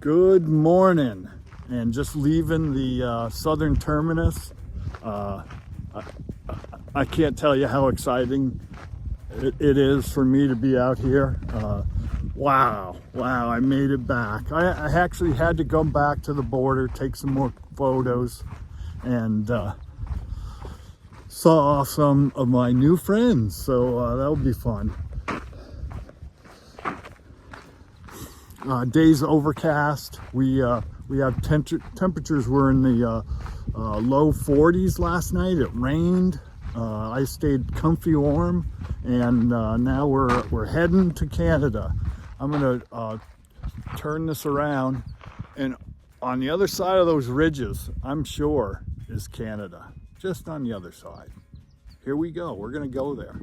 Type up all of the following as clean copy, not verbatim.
Good morning, and just leaving the southern terminus. I can't tell you how exciting it is for me to be out here. Wow, I made it back. I actually had to go back to the border, take some more photos, and saw some of my new friends, so that'll be fun. Days overcast. We have temperatures were in the low 40s last night. It rained. I stayed comfy warm, and now we're heading to Canada. I'm gonna turn this around, and on the other side of those ridges, I'm sure, is Canada. Just on the other side. Here we go. We're gonna go there.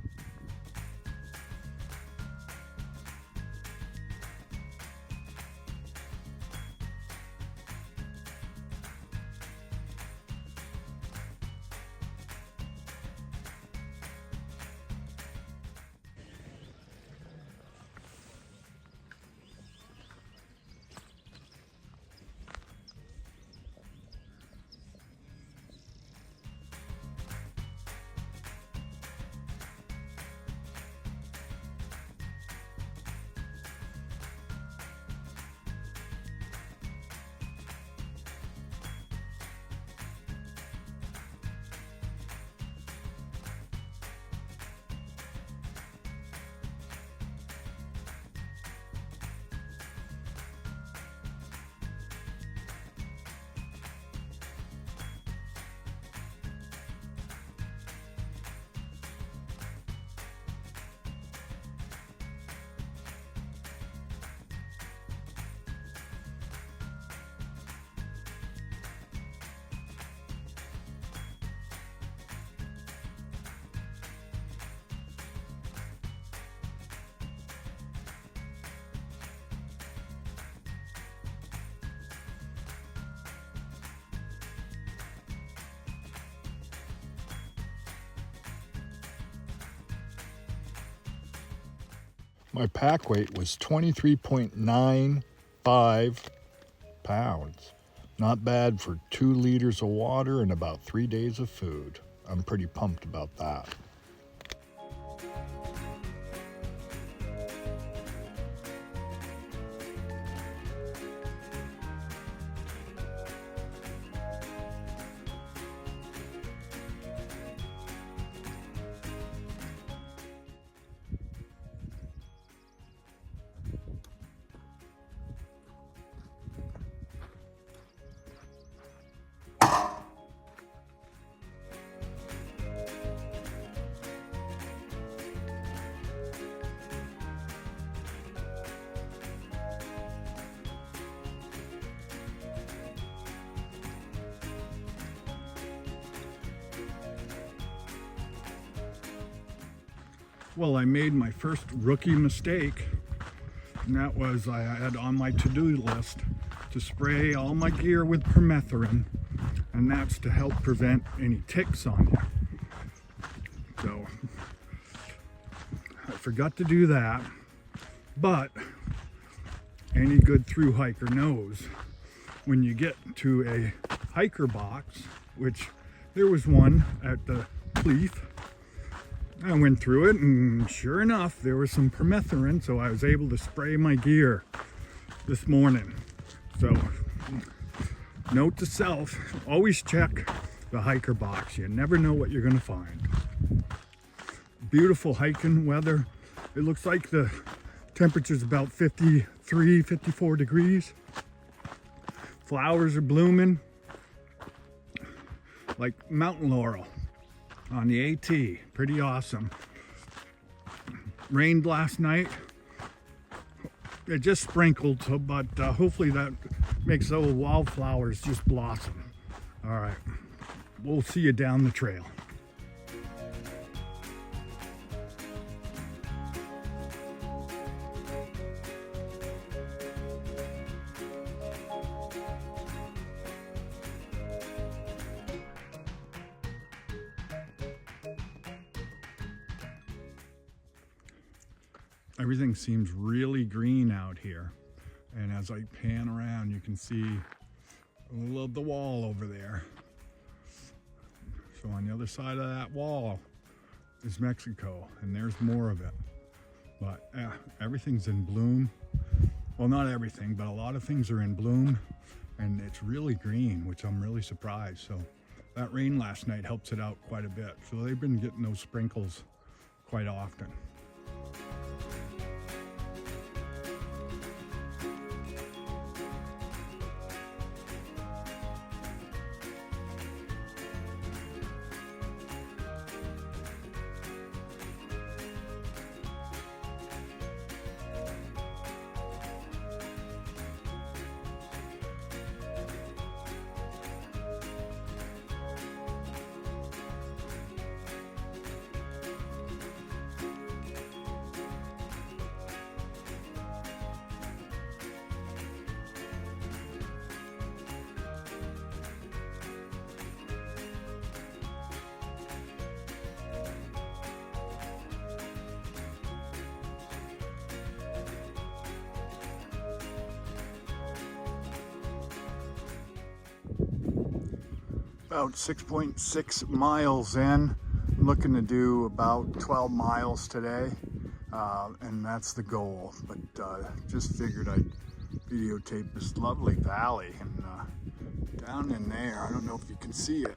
My pack weight was 23.95 pounds. Not bad for 2 liters of water and about 3 days of food. I'm pretty pumped about that. Well, I made my first rookie mistake, and that was I had on my to-do list to spray all my gear with permethrin, and that's to help prevent any ticks on you. So I forgot to do that, but any good through hiker knows when you get to a hiker box, which there was one at the Cleef, I went through it, and sure enough, there was some permethrin, so I was able to spray my gear this morning. So, note to self, always check the hiker box. You never know what you're going to find. Beautiful hiking weather. It looks like the temperature's about 53, 54 degrees. Flowers are blooming like mountain laurel on the AT. Pretty awesome. Rained last night. It just sprinkled, but hopefully that makes those wildflowers just blossom. All right, we'll see you down the trail. Everything seems really green out here, And as I pan around, you can see a little of the wall over there. So on the other side of that wall is Mexico, and there's more of it. But everything's in bloom. Well, not everything, but a lot of things are in bloom, and it's really green, which I'm really surprised. So that rain last night helps it out quite a bit. So they've been getting those sprinkles quite often. About 6.6 miles in. I'm looking to do about 12 miles today, and that's the goal. But just figured I'd videotape this lovely valley, and down in there, I don't know if you can see it,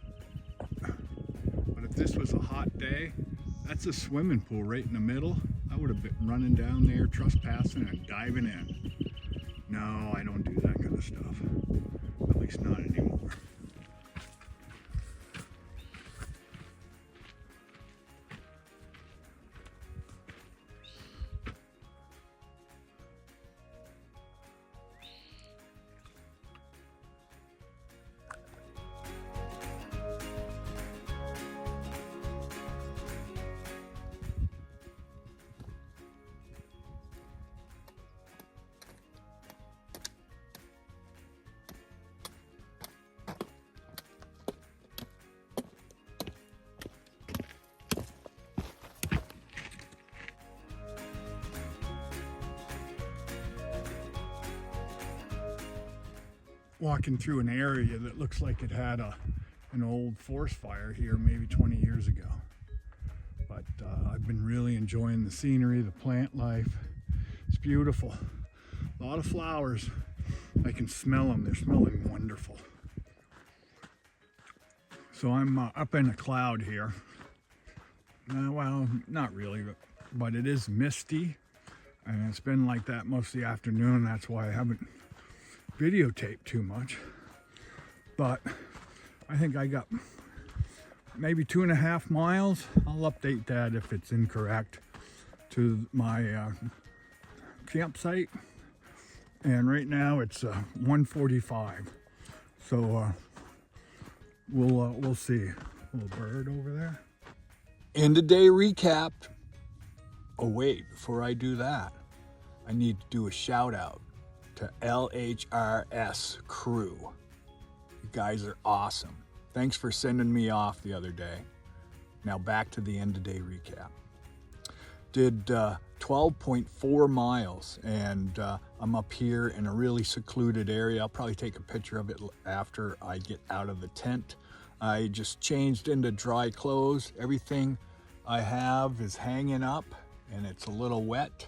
but if this was a hot day, that's a swimming pool right in the middle. I would have been running down there, trespassing and diving in. No, I don't do that kind of stuff, at least not anymore. Walking through an area that looks like it had an old forest fire here maybe 20 years ago. But I've been really enjoying the scenery, the plant life. It's beautiful. A lot of flowers. I can smell them. They're smelling wonderful. So I'm up in a cloud here. Well, not really, but it is misty. And it's been like that most of the afternoon. That's why I haven't videotape too much, but I think I got maybe 2.5 miles. I'll update that if it's incorrect to my campsite, and right now it's 1:45, so we'll see. Little bird over there. End of day recap. Oh wait, before I do that, I need to do a shout out to LHRS crew. You guys are awesome. Thanks for sending me off the other day. Now back to the end of day recap. Did 12.4 miles, and I'm up here in a really secluded area. I'll probably take a picture of it after I get out of the tent. I just changed into dry clothes. Everything I have is hanging up and it's a little wet.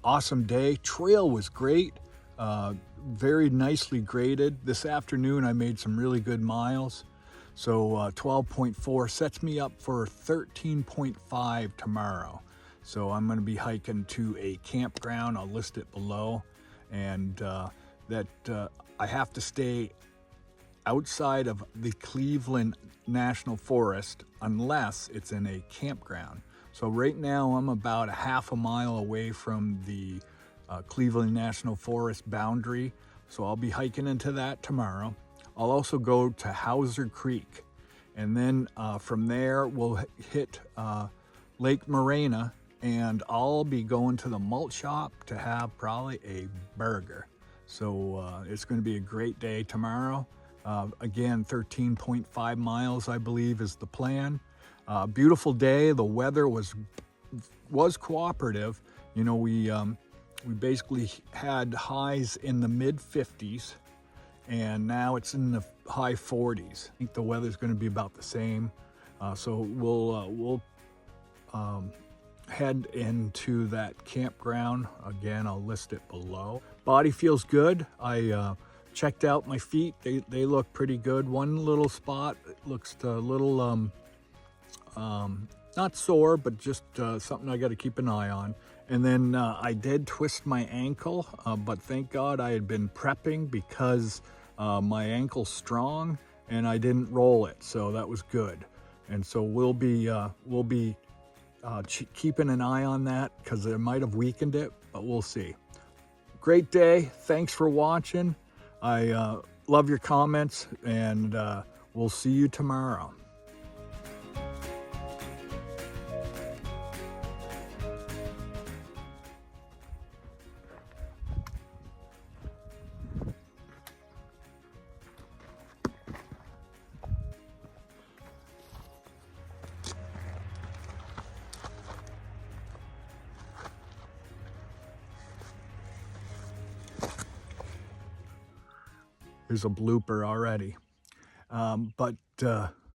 Awesome day. Trail was great, very nicely graded. This afternoon I made some really good miles. So 12.4 sets me up for 13.5 tomorrow. So I'm going to be hiking to a campground. I'll list it below. And I have to stay outside of the Cleveland National Forest unless it's in a campground. So right now I'm about a half a mile away from the Cleveland National Forest boundary. So I'll be hiking into that tomorrow. I'll also go to Hauser Creek, and then from there we'll hit Lake Morena, and I'll be going to the malt shop to have probably a burger. So it's going to be a great day tomorrow. Again, 13.5 miles I believe is the plan. Beautiful day. The weather was cooperative. You know, We basically had highs in the mid 50s, and now it's in the high 40s. I think the weather's going to be about the same, so we'll head into that campground. Again, I'll list it below. Body feels good. I checked out my feet. They look pretty good. One little spot looks a little not sore, but just something I got to keep an eye on. And then I did twist my ankle, but thank God I had been prepping because my ankle's strong and I didn't roll it, so that was good. And so we'll be keeping an eye on that because it might have weakened it, but we'll see. Great day. Thanks for watching. I love your comments, and we'll see you tomorrow. There's a blooper already. But